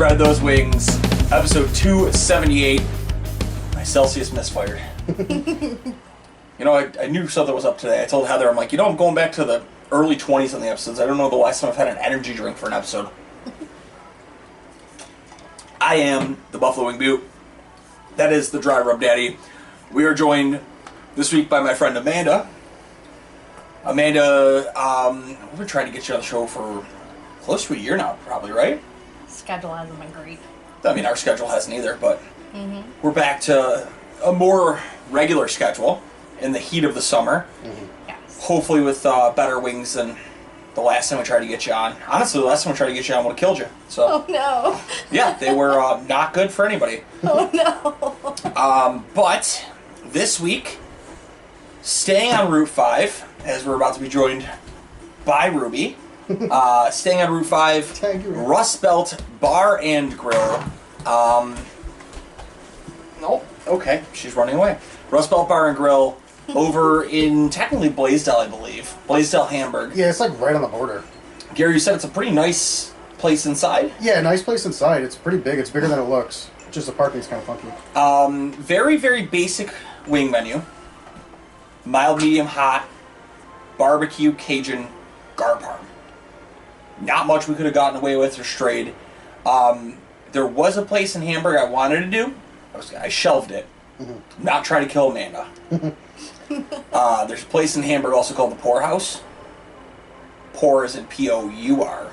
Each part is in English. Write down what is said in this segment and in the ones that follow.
Spread Those Wings, episode 278. My Celsius misfired. You know, I knew something was up today. I told Heather, I'm like, I'm going back to the early 20s on the episodes. I don't know the last time I've had an energy drink for an episode. I am the Buffalo Wing Beaut. That is the Dry Rub Daddy. We are joined this week by my friend Amanda. Amanda, we've been trying to get you on the show for close to a year now, probably, right? Schedule hasn't been great. I mean, our schedule hasn't either, but we're back to a more regular schedule in the heat of the summer. Yes. Hopefully with better wings than the last time we tried to get you on. Honestly, the last time we tried to get you on would have killed you. So, Oh no. yeah, they were not good for anybody. Oh no. But this week, staying on Route 5, as we're about to be joined by Ruby, staying on Route 5, Rust Belt Bar and Grill. Nope. Okay, she's running away. Rust Belt Bar and Grill over in technically Blaisdell, I believe. Blaisdell, Hamburg. Yeah, it's like right on the border. Gary, you said it's a pretty nice place inside? Yeah, nice place inside. It's pretty big. It's bigger than it looks. Just the parking's kind of funky. Very, very basic wing menu. Mild, medium, hot, barbecue, Cajun, gar parm. Not much we could have gotten away with or strayed. There was a place in Hamburg I wanted to do. I shelved it. Not trying to kill Amanda. There's a place in Hamburg also called the Pour House. Pour is in P-O-U-R.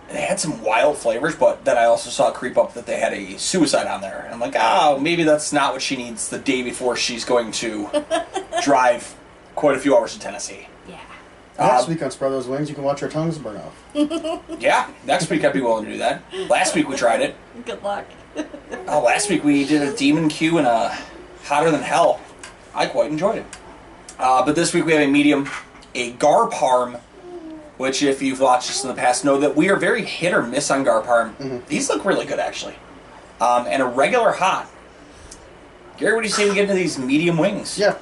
They had some wild flavors, but then I also saw it creep up that they had a suicide on there. And I'm like, maybe that's not what she needs the day before she's going to drive quite a few hours to Tennessee. Yeah. Next week on Spread Those Wings, you can watch our tongues burn off. Yeah, next week I'd be willing to do that. Last week we tried it. Good luck. Last week we did a Demon Q and a Hotter Than Hell. I quite enjoyed it. But this week we have a medium, a gar parm, which if you've watched us in the past know that we are very hit or miss on gar parm. These look really good actually. And a regular hot. Gary, what do you say we get into these medium wings? Yeah.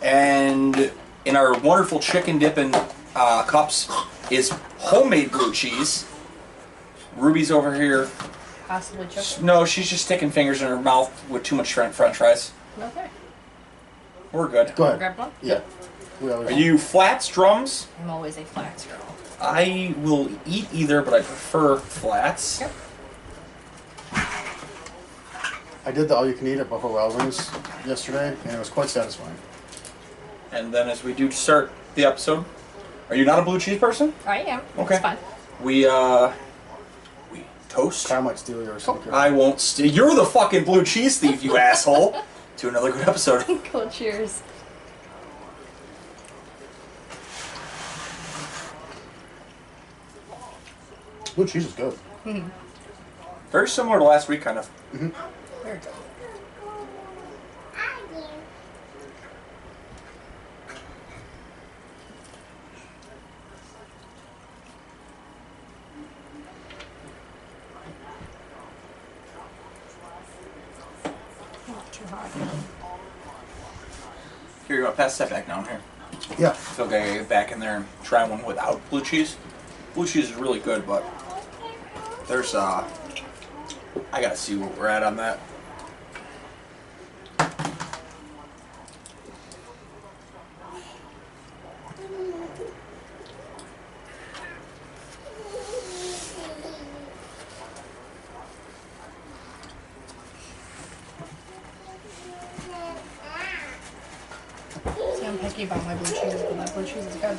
And in our wonderful chicken dipping cups is homemade blue cheese. Ruby's over here. Possibly chicken. No, she's just sticking fingers in her mouth with too much french fries. Okay. We're good. Go ahead. Grab one? Yeah. Are you flats, drums? I'm always a flats girl. I will eat either, but I prefer flats. Yep. I did the all-you-can-eat at Buffalo Wild Wings yesterday, and it was quite satisfying. And then as we do start the episode, are you not a blue cheese person? I am. Okay. It's fine. We toast. Kyle might steal yours. I won't steal. You're the fucking blue cheese thief, you asshole. To another good episode. Cool, cheers. Blue cheese is good. Very similar to last week, kind of. Very good. Not too hot. Here you go. Pass that back down here. Yeah. I feel like I gotta get back in there and try one without blue cheese. Blue cheese is really good, but there's I gotta see what we're at on that. See, I'm picky about my blue cheese, but that blue cheese is good.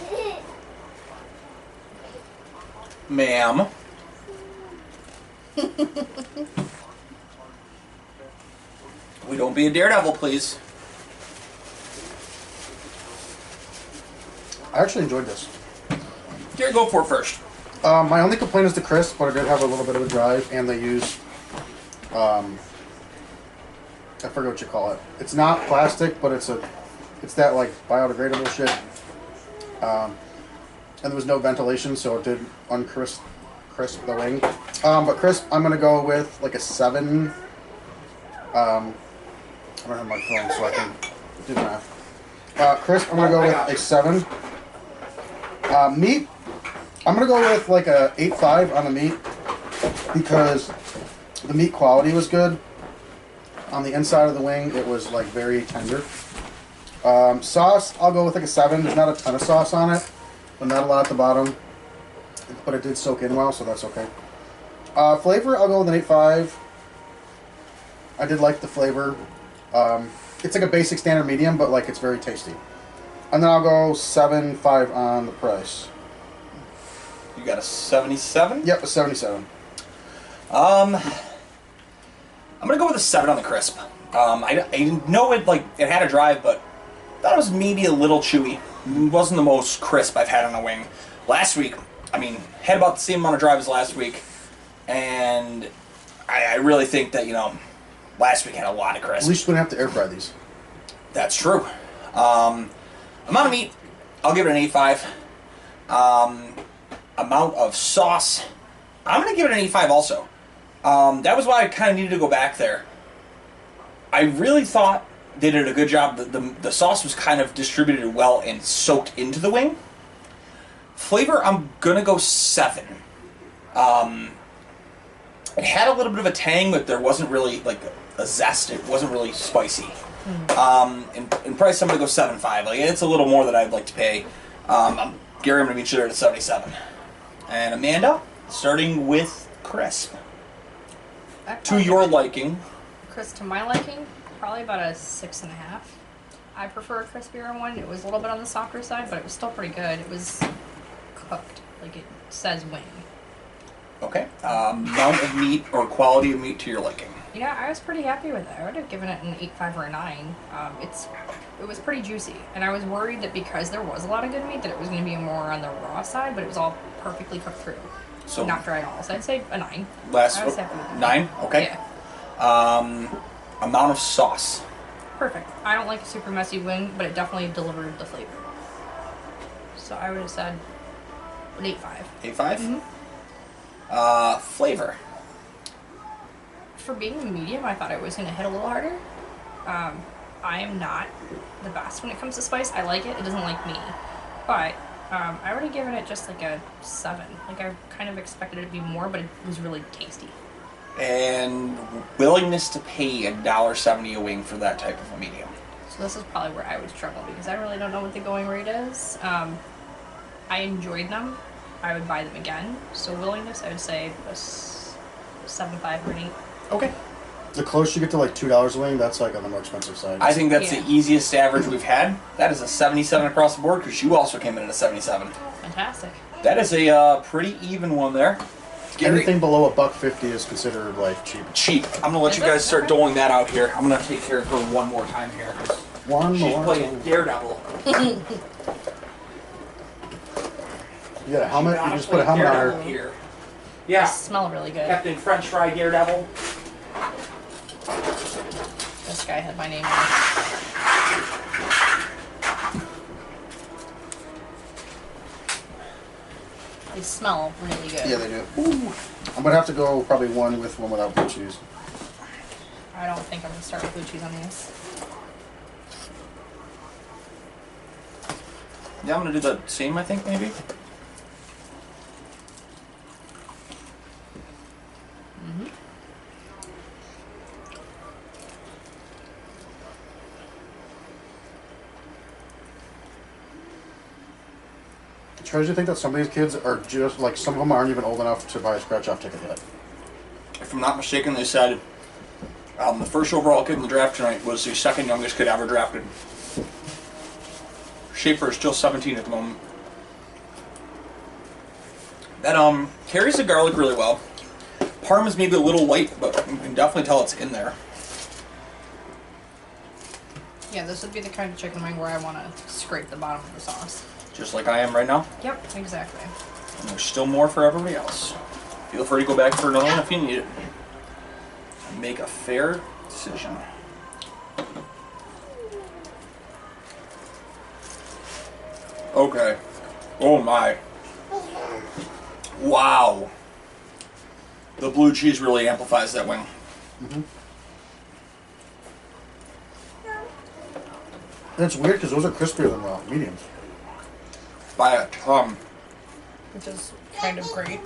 Ma'am. We don't be a daredevil, please. I actually enjoyed this. Here, go for it first. My only complaint is the crisp, but it did have a little bit of a drive, and they use, I forget what you call it. It's not plastic, but it's that like biodegradable shit. And there was no ventilation, so it did uncrisp the wing. But crisp, I'm gonna go with like a 7. I don't have my phone, so I can do the math. Crisp, I'm gonna go with a 7. Meat, I'm gonna go with like a 8.5 on the meat because the meat quality was good. On the inside of the wing, it was like very tender. Sauce, I'll go with like a 7. There's not a ton of sauce on it, but not a lot at the bottom. But it did soak in well, so that's okay. Flavor, I'll go with an 8.5. I did like the flavor. It's like a basic standard medium, but like it's very tasty. And then I'll go 7.5 on the price. You got a 77? Yep, a 77. I'm gonna go with a 7 on the crisp. I know it had a drive, but thought it was maybe a little chewy. It wasn't the most crisp I've had on a wing. Last week, I mean, had about the same amount of drive as last week, and I really think that, last week had a lot of crisp. At least you wouldn't have to air fry these. That's true. Amount of meat, I'll give it an 8.5. Amount of sauce, I'm going to give it an 8.5 also. That was why I kind of needed to go back there. I really thought they did a good job. The sauce was kind of distributed well and soaked into the wing. Flavor, I'm going to go 7. It had a little bit of a tang, but there wasn't really like a zest. It wasn't really spicy. In price, I'm going to go 7.5. Like, it's a little more than I'd like to pay. Gary, I'm going to meet you there at 77. And Amanda, starting with crisp. To your liking. Crisp to my liking, probably about a 6.5. I prefer a crispier one. It was a little bit on the softer side, but it was still pretty good. It was cooked, like it says wing. Okay. Amount of meat or quality of meat to your liking. Yeah, I was pretty happy with it. I would have given it an 8.5 or a 9. It was pretty juicy, and I was worried that because there was a lot of good meat that it was going to be more on the raw side, but it was all perfectly cooked through. So not dry at all. So I'd say a 9. Last I was happy with it. 9. Okay. Yeah. Amount of sauce. Perfect. I don't like a super messy wing, but it definitely delivered the flavor. So I would have said an 8.5. 8.5. Flavor. For being a medium, I thought it was going to hit a little harder. I am not the best when it comes to spice. I like it. It doesn't like me. But I would have given it just like a 7. Like I kind of expected it to be more, but it was really tasty. And willingness to pay $1.70 a wing for that type of a medium. So this is probably where I would struggle because I really don't know what the going rate is. I enjoyed them. I would buy them again. So willingness, I would say a 7.5 or an 8. Okay. The closer you get to like $2 a wing, that's like on the more expensive side. I think that's the easiest average we've had. That is a 77 across the board because you also came in at a 77. Fantastic. That is a pretty even one there. Anything below $1.50 is considered like cheap. Cheap. I'm gonna let you guys start doling that out here. I'm gonna take care of her one more time here. She's playing Daredevil. You got a helmet? You just put a helmet on her. Here. Yeah. They smell really good. Captain French Fry Daredevil. This guy had my name on it. They smell really good. Yeah, they do. Ooh. I'm gonna have to go probably one with one without blue cheese. I don't think I'm gonna start with blue cheese on these. Yeah, I'm gonna do the same, I think, maybe. It's crazy to think that some of these kids are just like, some of them aren't even old enough to buy a scratch-off ticket yet. If I'm not mistaken, they said the first overall kid in the draft tonight was the second youngest kid ever drafted. Schaefer is still 17 at the moment. That carries the garlic really well. Parm is maybe a little light, but you can definitely tell it's in there. Yeah, this would be the kind of chicken wing where I want to scrape the bottom of the sauce. Just like I am right now. Yep, exactly. And there's still more for everybody else. Feel free to go back for another one if you need it. Make a fair decision. Okay. Oh my. Wow. The blue cheese really amplifies that wing. Mm-hmm. That's weird because those are crispier than raw mediums. By a ton. which is kind of great.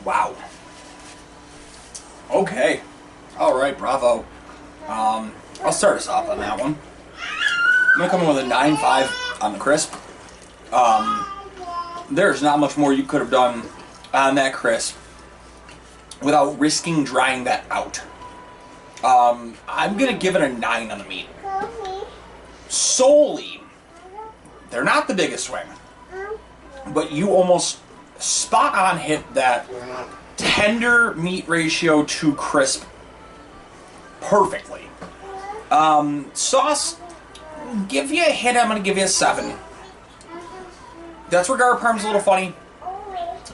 Wow. Okay. All right, bravo. I'll start us off on that one. I'm gonna come in with a 9.5 on the crisp. There's not much more you could have done on that crisp without risking drying that out. I'm gonna give it a 9 on the meat. Solely, they're not the biggest wing, but you almost spot on hit that tender meat ratio to crisp perfectly. Sauce, give you a hit, I'm going to give you a 7. That's where garlic parm's a little funny.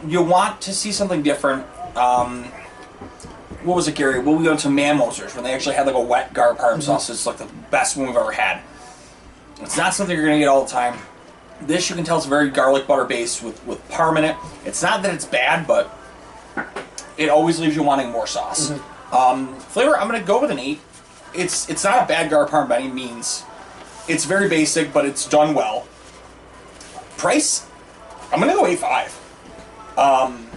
You want to see something different. What was it, Gary? Well, we went to Mammoser's when they actually had like a wet garlic parm sauce. It's like the best one we've ever had. It's not something you're going to get all the time. This, you can tell, it's very garlic butter based with parm in it. It's not that it's bad, but it always leaves you wanting more sauce. Flavor, I'm going to go with an 8. It's not a bad garlic parm by any means. It's very basic, but it's done well. Price, I'm going to go 8.5.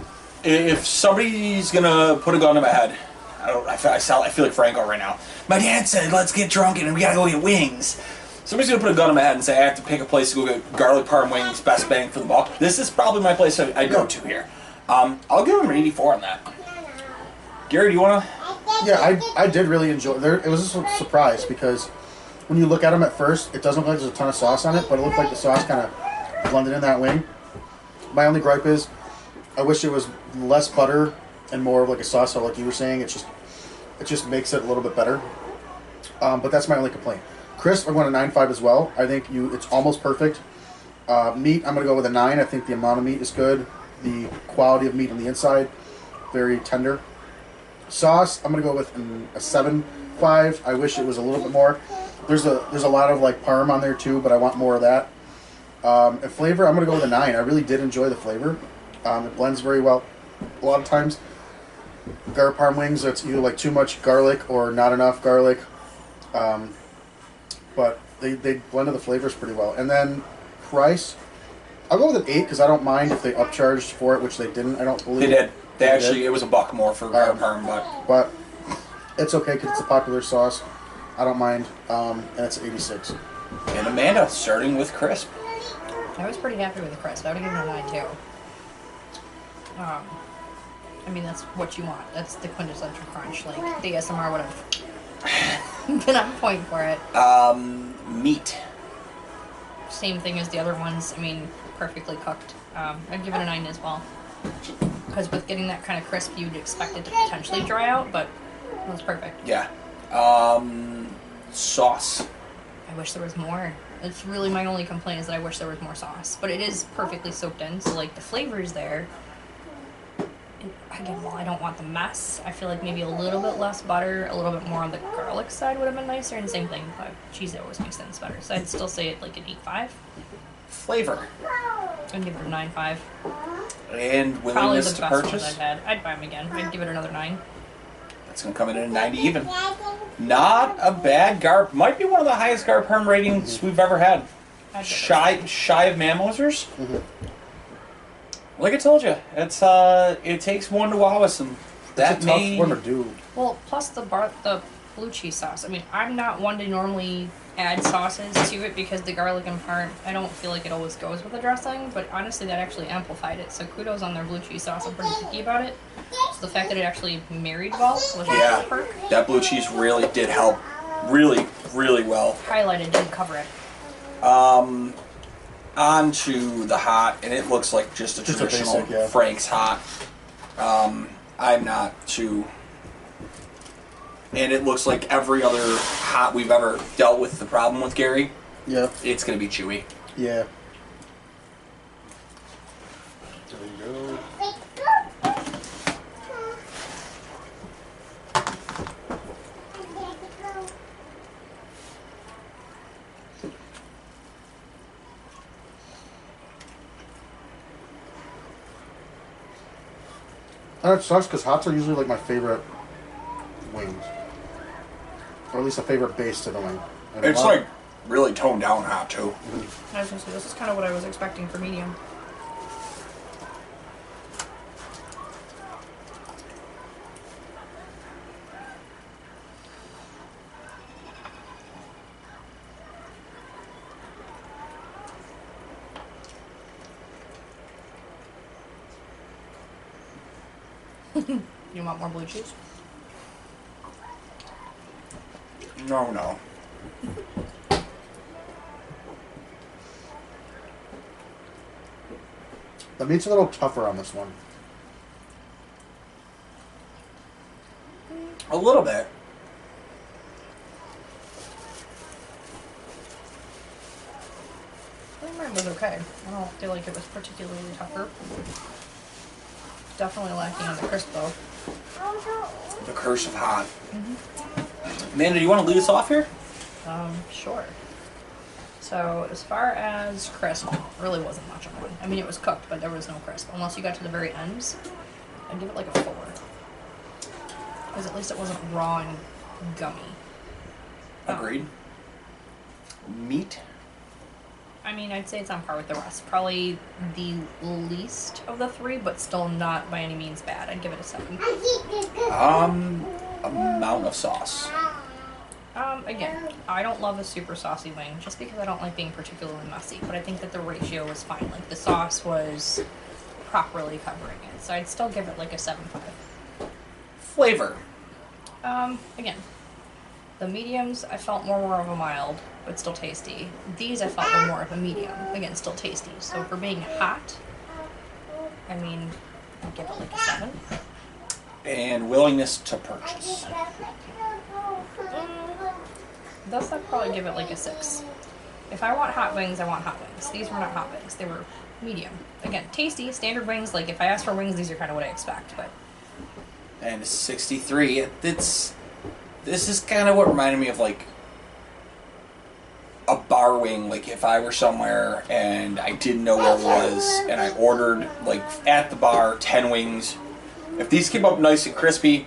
If somebody's going to put a gun to my head, I feel like Franco right now. My dad said, let's get drunk and we got to go get wings. Somebody's going to put a gun in my head and say, I have to pick a place to go get garlic parm wings, best bang for the buck. This is probably my place I'd go to here. I'll give him an 84 on that. Gary, do you want to? Yeah, I did really enjoy it. It was a surprise because when you look at them at first, it doesn't look like there's a ton of sauce on it, but it looked like the sauce kind of blended in that wing. My only gripe is I wish it was less butter and more of like a sauce, so like you were saying, it just makes it a little bit better. But that's my only complaint. Crisp, I'm going to 9.5 as well. I think it's almost perfect. Meat, I'm going to go with a 9. I think the amount of meat is good. The quality of meat on the inside, very tender. Sauce, I'm going to go with a 7.5. I wish it was a little bit more. There's a lot of like parm on there too, but I want more of that. And flavor, I'm going to go with a 9. I really did enjoy the flavor. It blends very well. A lot of times, garlic parm wings, it's either like too much garlic or not enough garlic. But they blended the flavors pretty well. And then price, I'll go with an 8 because I don't mind if they upcharged for it, which they didn't. I don't believe They did. They actually, did. it was $1 more for garlic parm, but it's okay because it's a popular sauce. I don't mind. And it's 86. And Amanda, starting with crisp. I was pretty happy with the crisp. I would have given it a 9 too. I mean, that's what you want. That's the quintessential crunch. Like, the ASMR would have been on point for it. Meat. Same thing as the other ones. I mean, perfectly cooked. I'd give it a 9 as well. Because with getting that kind of crisp, you'd expect it to potentially dry out, but it was perfect. Yeah. Sauce. I wish there was more. It's really my only complaint is that I wish there was more sauce. But it is perfectly soaked in, so like the flavor's there. And again, while I don't want the mess, I feel like maybe a little bit less butter, a little bit more on the garlic side would have been nicer, and same thing, but cheese always makes sense better. So I'd still say it like an 8.5. Flavor. I'd give it a 9.5. And Probably willingness the to best ones purchase. I've had. I'd buy them again. I'd give it another 9. That's going to come in at a 90 even. Not a bad garp. Might be one of the highest garp parm ratings we've ever had. Shy of Mammoser's. Like I told you, it's it takes one to wow us, and that It's a tough one to do. Well, plus the blue cheese sauce. I mean, I'm not one to normally add sauces to it because the garlic and parm, I don't feel like it always goes with the dressing, but honestly that actually amplified it. So kudos on their blue cheese sauce. I'm pretty picky about it. So the fact that it actually married well was a perk. That blue cheese really did help. Really, really well. Highlighted, didn't cover it. On to the hot, and it looks like just a traditional basic, Frank's hot. I'm not too... And it looks like every other hot we've ever dealt with the problem with, Gary. Yeah. It's going to be chewy. Yeah. There you go. That sucks because hots are usually like my favorite wings, or at least a favorite base to the wing. And It's like really toned down hot too. I was gonna say, this is kind of what I was expecting for medium. You want more blue cheese? No. The meat's a little tougher on this one. A little bit. I think mine was okay. I don't feel like it was particularly tougher. Definitely lacking on the crisp though. The curse of hot. Amanda, do you want to lead us off here? Sure. So as far as crisp, really wasn't much of one. I mean, it was cooked, but there was no crisp. Unless you got to the very ends, I'd give it like a 4. Because at least it wasn't raw and gummy. Agreed. Meat? I mean, I'd say it's on par with the rest. Probably the least of the 3, but still not by any means bad. I'd give it a 7. Amount of sauce. Again, I don't love a super saucy wing just because I don't like being particularly messy, but I think that the ratio was fine. Like, the sauce was properly covering it, so I'd still give it like a 7.5. Flavor. Again, the mediums I felt more of a mild, but still tasty. These I felt were more of a medium, again, still tasty. So for being hot, I mean, I'd give it like a 7. And willingness to purchase. Thus, I'd probably give it like a 6. If I want hot wings, I want hot wings. These were not hot wings. They were medium. Again, tasty, standard wings. Like, if I ask for wings, these are kind of what I expect, but... And 63. This is kind of what reminded me of, like, a bar wing. Like, if I were somewhere and I didn't know where it was, and I ordered, like, at the bar, 10 wings. If these came up nice and crispy,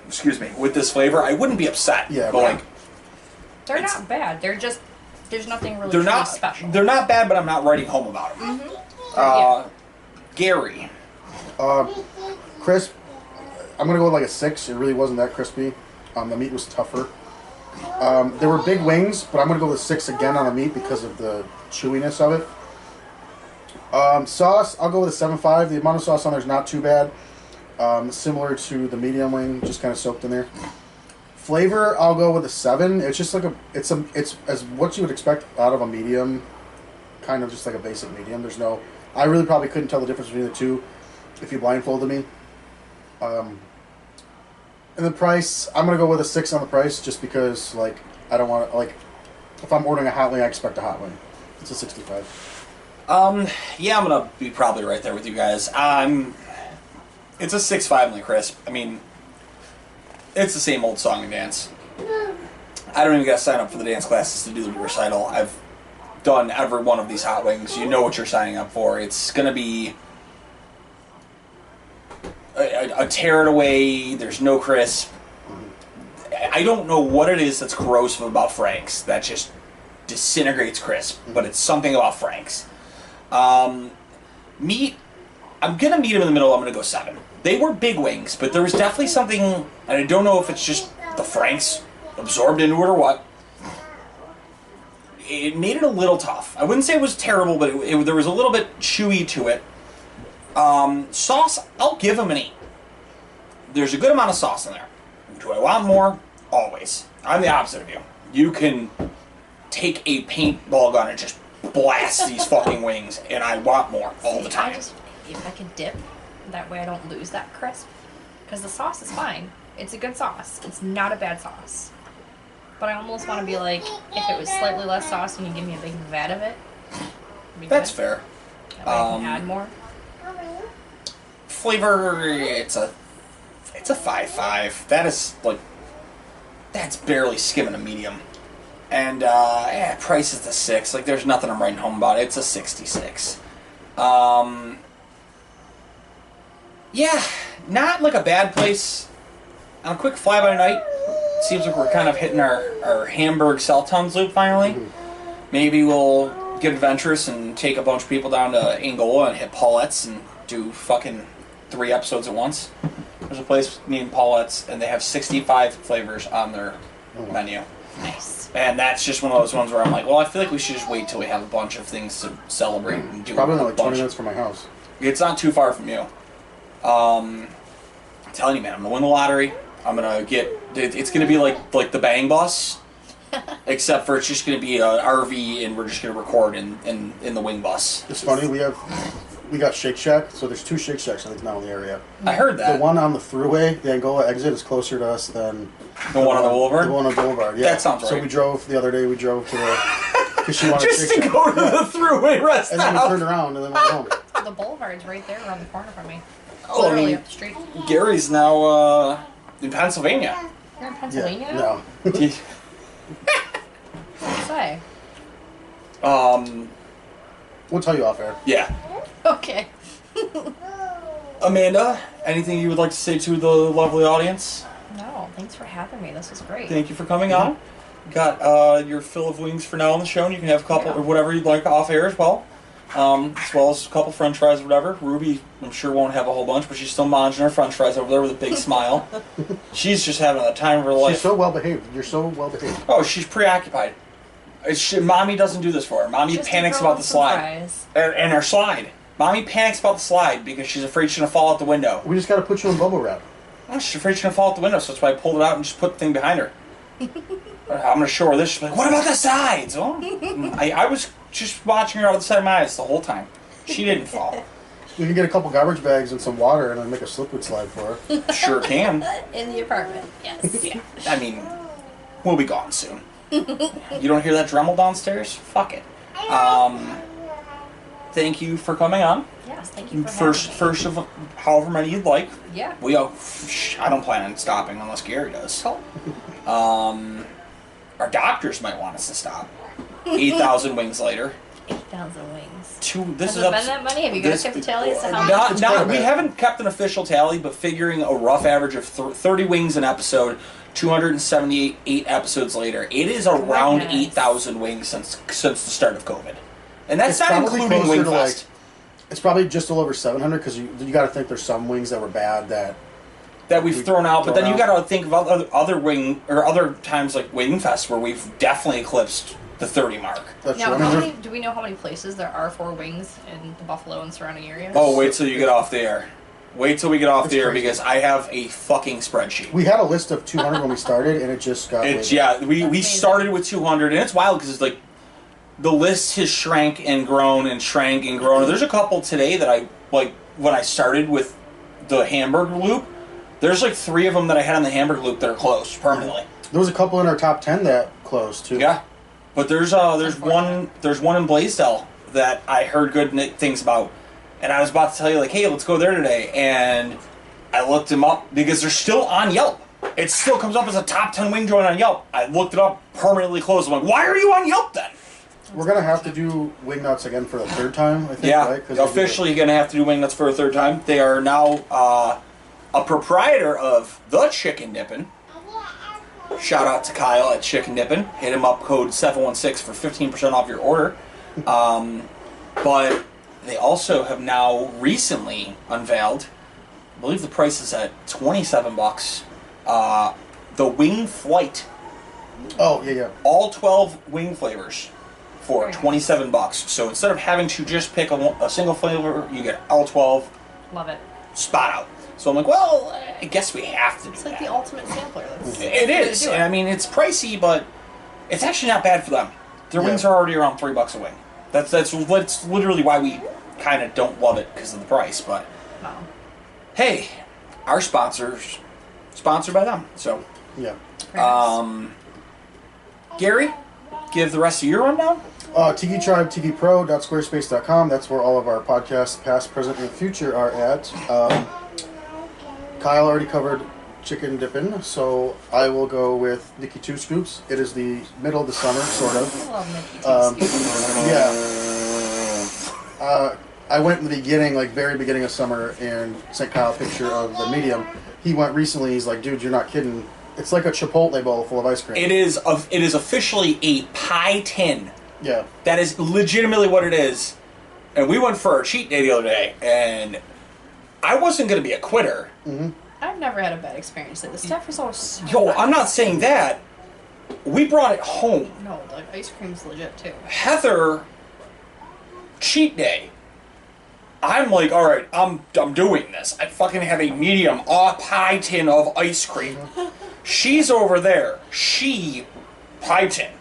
excuse me, with this flavor, I wouldn't be upset. Yeah, but, like... They're not bad. They're just... There's nothing really They're truly not special. They're not bad, but I'm not writing home about them. Yeah. Gary. Crisp, I'm gonna go with like a 6. It really wasn't that crispy. The meat was tougher. There were big wings, but I'm gonna go with 6 again on the meat because of the chewiness of it. Sauce, I'll go with a 7.5. The amount of sauce on there is not too bad. Similar to the medium wing, just kind of soaked in there. Flavor, I'll go with a 7. It's just like it's as what you would expect out of a medium, kind of just like a basic medium. There's no, I really probably couldn't tell the difference between the two if you blindfolded me. And the price, I'm gonna go with a 6 on the price just because like I don't want to, like, if I'm ordering a hot wing, I expect a hot wing. It's a 65. Yeah, I'm gonna be probably right there with you guys. It's a 6.5 in the crisp. I mean, it's the same old song and dance. I don't even got to sign up for the dance classes to do the recital. I've done every one of these hot wings. You know what you're signing up for. It's going to be a tear it away. There's no crisp. I don't know what it is that's corrosive about Frank's that just disintegrates crisp, but it's something about Frank's. Meat, I'm going to meet them in the middle. I'm going to go 7. They were big wings, but there was definitely something, and I don't know if it's just the Frank's absorbed into it or what. It made it a little tough. I wouldn't say it was terrible, but there was a little bit chewy to it. Sauce, I'll give them an 8. There's a good amount of sauce in there. Do I want more? Always. I'm the opposite of you. You can take a paintball gun and just blast these fucking wings, and I want more all the time. If I could dip, that way I don't lose that crisp. Because the sauce is fine. It's a good sauce. It's not a bad sauce. But I almost want to be like, if it was slightly less sauce and you give me a big vat of it, it'd be That's good. fair. That way I can add more. Flavor, it's a 5.5. That is like, that's barely skimming a medium. And price is the 6. Like, there's nothing I'm writing home about. It's a 66. Yeah, not like a bad place. On a quick fly-by-night, seems like we're kind of hitting our Hamburg cell towns loop finally. Maybe we'll get adventurous and take a bunch of people down to Angola and hit Paulette's and do fucking 3 episodes at once. There's a place named Paulette's, and they have 65 flavors on their menu. Nice. And that's just one of those ones where I'm like, well, I feel like we should just wait till we have a bunch of things to celebrate and do. Probably like 20 minutes from my house. It's not too far from you. I'm telling you, man, I'm gonna win the lottery. I'm gonna get. It's gonna be like the Bang Bus, except for it's just gonna be an RV, and we're just gonna record in the wing bus. It's funny, we got Shake Shack, so there's 2 Shake Shacks I think now in the area. I heard that. The one on the thruway, the Angola exit, is closer to us than the one on the boulevard. The one on the boulevard, yeah. That sounds right. So we drove the other day. We drove to the because she wanted just Shake to Shack. go to the thruway rest and then we stop. turned around and then went home. The boulevard's right there around the corner from me. Oh, Literally I mean, up the street. Gary's now in Pennsylvania. You're in Pennsylvania? No. What did you say? We'll tell you off air. Yeah. Okay. Amanda, anything you would like to say to the lovely audience? No, thanks for having me. This was great. Thank you for coming on. Got your fill of wings for now on the show, and you can have a couple or whatever you'd like off air as well. As well as a couple french fries or whatever. Ruby, I'm sure, won't have a whole bunch, but she's still munching her french fries over there with a big smile. She's just having the time of her life. She's so well behaved. You're so well behaved. Oh, she's preoccupied. Mommy doesn't do this for her. Mommy Just panics a girl about the with slide. surprise. And her slide. Mommy panics about the slide because she's afraid she's going to fall out the window. We just got to put you in bubble wrap. Oh, she's afraid she's going to fall out the window, so that's why I pulled it out and just put the thing behind her. I'm going to show her this. She's like, what about the sides? Oh. I was just watching her out of the side of my eyes the whole time. She didn't fall. We can get a couple garbage bags and some water and then make a slippery slide for her. Sure can. In the apartment, yes. Yeah. I mean, we'll be gone soon. You don't hear that Dremel downstairs? Fuck it. Thank you for coming on. Yes, thank you for having me. First of however many you'd like. Yeah. I don't plan on stopping unless Gary does. Cool. Our doctors might want us to stop. 8,000 wings later. 8,000 wings. This Has is it been that many? Have you guys kept a tally as to how many? We haven't kept an official tally, but figuring a rough average of 30 wings an episode, 278 episodes later, it is around 8,000 wings since the start of COVID. And that's not including Wingfest. It's probably just a little over 700 because you got to think there's some wings that were bad that we've thrown out, but then you got to think of other times like Wingfest where we've definitely eclipsed the 30 mark. That's Now, true. do we know how many places there are for wings in the Buffalo and surrounding areas? Oh, wait till you get off the air. Wait till we get off the air crazy. because I have a fucking spreadsheet. We had a list of 200 when we started, and it just got. We started with 200, and it's wild because it's like the list has shrank and grown and shrank and grown. There's a couple today that I like when I started with the Hamburg loop. There's like 3 of them that I had on the Hamburg loop that are closed permanently. There was a couple in our top 10 that closed too. Yeah, but there's one in Blaisdell that I heard good things about, and I was about to tell you like, hey, let's go there today, and I looked them up because they're still on Yelp. It still comes up as a top 10 wing joint on Yelp. I looked it up, permanently closed. I'm like, why are you on Yelp then? We're gonna have to do wing nuts again for the 3rd time, I think. Yeah, right? officially gonna have to do wing nuts for a 3rd time. They are now a proprietor of the Chicken Dippin'. Shout out to Kyle at Chicken Dippin'. Hit him up, code 716 for 15% off your order. But they also have now recently unveiled, I believe the price is at $27, the Wing Flight. Oh, yeah. All 12 wing flavors for $27. So instead of having to just pick a single flavor, you get all 12. Love it. Spot out. So I'm like, well, I guess we have to do It's like that. the ultimate sampler. It is. And I mean, it's pricey, but it's actually not bad for them. Their wings are already around $3 a wing. That's literally why we kind of don't love it because of the price. But hey, our sponsors sponsored by them. So Yeah. Gary, give the rest of your rundown. Tiki Tribe, tikipro.squarespace.com. That's where all of our podcasts, past, present, and future, are at. Kyle already covered Chicken Dippin', so I will go with Nikki Two Scoops. It is the middle of the summer, sort of. I love Mickey Two Scoops. Yeah. I went in the beginning, like very beginning of summer, and sent Kyle a picture of the medium. He went recently. He's like, dude, you're not kidding. It's like a Chipotle bowl full of ice cream. It is officially a pie tin. Yeah. That is legitimately what it is. And we went for a cheat day the other day, and I wasn't going to be a quitter. Mm-hmm. I've never had a bad experience. The stuff is always so Yo, nice. I'm not saying that. We brought it home. No, the ice cream's legit too. Heather, cheat day. I'm like, all right, I'm doing this. I fucking have a medium pie tin of ice cream. She's over there. She, pie tin,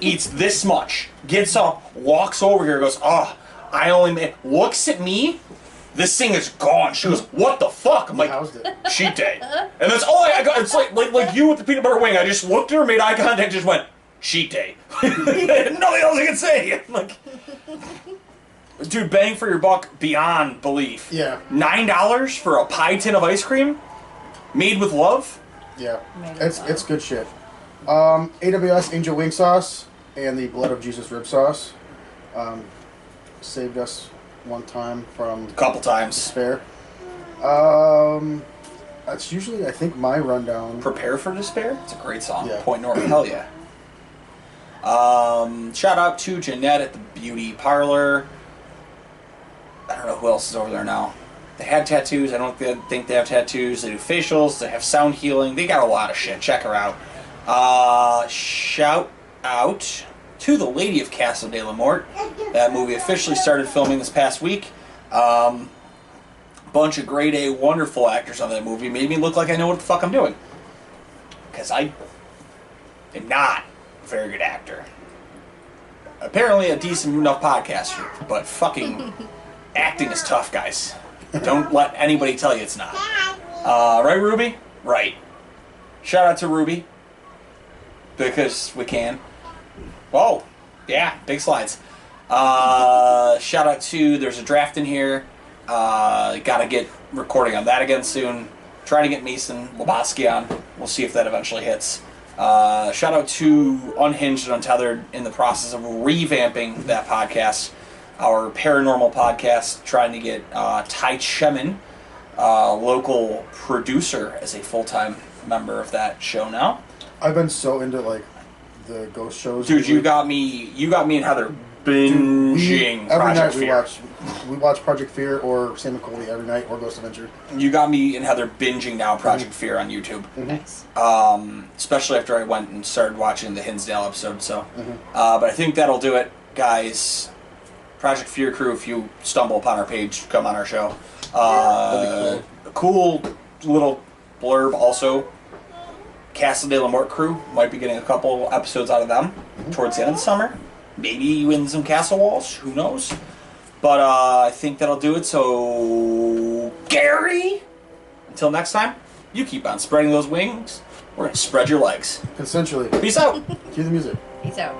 eats this much, gets up, walks over here, goes, oh, I only made, looks at me, this thing is gone. She goes, what the fuck? I'm like, Housed it. cheat day. And that's all I got. It's like you with the peanut butter wing. I just looked at her, made eye contact, just went, cheat day. Nothing else I can say. I'm like, dude, bang for your buck beyond belief. Yeah. $9 for a pie tin of ice cream made with love? Yeah. Maybe It's good shit. AWS Angel Wing Sauce and the Blood of Jesus Rib Sauce saved us one time from A couple times. despair. That's usually, I think, my rundown. Prepare for Despair? It's a great song. Yeah. Point North, hell yeah. Shout out to Jeanette at the Beauty Parlor. I don't know who else is over there now. They had tattoos. I don't think they have tattoos. They do facials. They have sound healing. They got a lot of shit. Check her out. Shout out to the Lady of Castle de la Morte. That movie officially started filming this past week. Bunch of grade A wonderful actors on that movie. Made me look like I know what the fuck I'm doing. Because I am not a very good actor. Apparently a decent enough podcaster, but fucking acting is tough, guys. Don't let anybody tell you it's not. Right, Ruby? Right. Shout out to Ruby. Because we can. Whoa. Yeah, big slides. Shout out to, there's a draft in here. Gotta get recording on that again soon. Try to get Mason Lebowski on. We'll see if that eventually hits. Shout out to Unhinged and Untethered in the process of revamping that podcast. Our paranormal podcast, trying to get Ty Chemin, local producer, as a full-time member of that show now. I've been so into like the ghost shows. Dude, you got me and Heather binging every Project night Fear. we watch Project Fear or Sam McCoy every night or Ghost Adventure. You got me and Heather binging now Project Fear on YouTube. Nice. Especially after I went and started watching the Hinsdale episode. So, but I think that'll do it, guys. Project Fear crew, if you stumble upon our page, come on our show. That'd be cool little blurb also. Castle de la Morte crew, might be getting a couple episodes out of them towards the end of the summer. Maybe win some castle walls, who knows. But I think that'll do it. So, Gary, until next time, you keep on spreading those wings. We're going to spread your legs. Consensually. Peace out. Cue the music. Peace out.